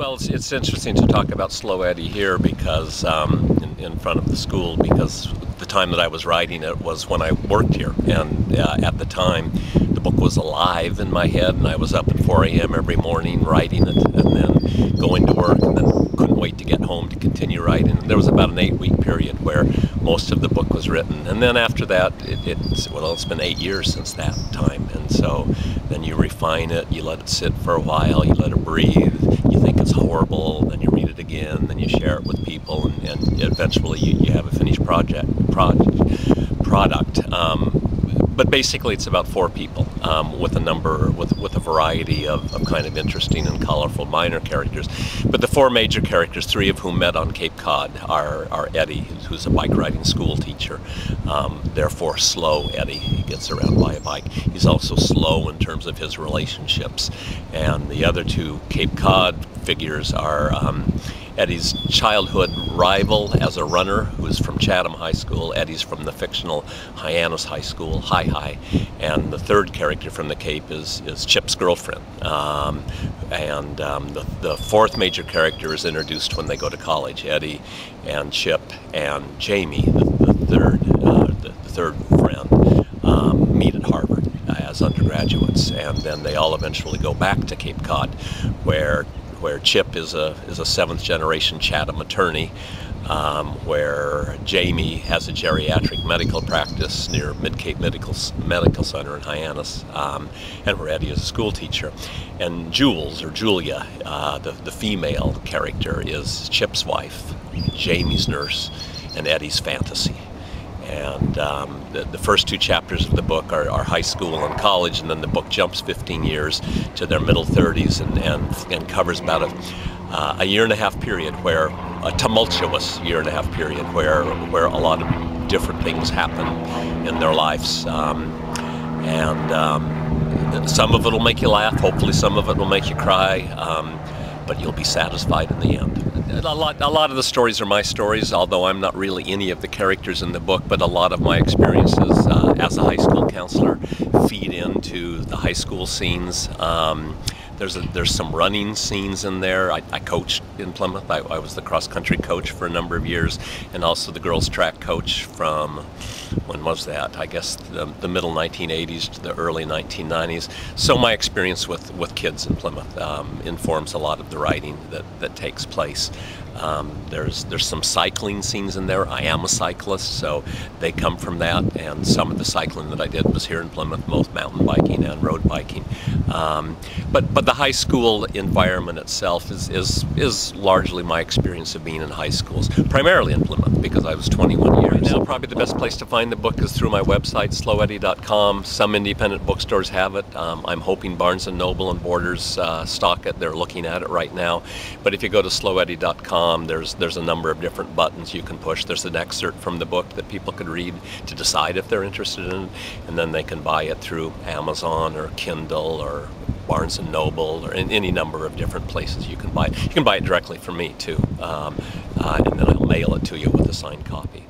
Well, it's interesting to talk about Slow Eddie here because in front of the school, because the time that I was writing it was when I worked here, and at the time the book was alive in my head, and I was up at 4 a.m. every morning writing it, and then going to work, and then couldn't wait to get home to continue writing. And there was about an 8-week period where most of the book was written, and then after that it's been 8 years since that time, and so then you refine it, you let it sit for a while, you let it breathe, you think it's horrible, then you read it again, then you share it with people, and eventually you have a finished product. But basically it's about 4 people with a variety of kind of interesting and colorful minor characters. But the 4 major characters, 3 of whom met on Cape Cod, are Eddie, who's a bike riding school teacher, therefore slow Eddie. He gets around by a bike. He's also slow in terms of his relationships. And the other 2 Cape Cod figures are Eddie's childhood rival as a runner, who is from Chatham High School. Eddie's from the fictional Hyannis High School, Hi. And the 3rd character from the Cape is Chip's girlfriend. The 4th major character is introduced when they go to college. Eddie and Chip and Jamie, the third friend, meet at Harvard as undergraduates, and then they all eventually go back to Cape Cod, where Chip is a 7th generation Chatham attorney, where Jamie has a geriatric medical practice near Mid-Cape Medical Center in Hyannis, and where Eddie is a school teacher. And Jules, or Julia, the female character, is Chip's wife, Jamie's nurse, and Eddie's fantasy. And the first 2 chapters of the book are high school and college, and then the book jumps 15 years to their middle 30s and covers about a year-and-a-half period, where a tumultuous year-and-a-half period where a lot of different things happen in their lives. Some of it will make you laugh, hopefully some of it will make you cry, but you'll be satisfied in the end. A lot of the stories are my stories, although I'm not really any of the characters in the book, but a lot of my experiences as a high school counselor feed into the high school scenes. There's some running scenes in there. I coached in Plymouth. I was the cross-country coach for a number of years, and also the girls' track coach from, when was that? I guess the middle 1980s to the early 1990s. So my experience with kids in Plymouth informs a lot of the writing that takes place. There's some cycling scenes in there. I am a cyclist, so they come from that, and some of the cycling that I did was here in Plymouth, both mountain biking and road biking. But the high school environment itself is largely my experience of being in high schools, primarily in Plymouth, because I was 21 years. Right now, probably the best place to find the book is through my website, sloweddie.com. Some independent bookstores have it. I'm hoping Barnes & Noble and Borders stock it. They're looking at it right now. But if you go to sloweddie.com, there's a number of different buttons you can push. There's an excerpt from the book that people could read to decide if they're interested in it, and then they can buy it through Amazon or Kindle or Barnes & Noble, or in any number of different places you can buy it. You can buy it directly from me too, and then I'll mail it to you with a signed copy.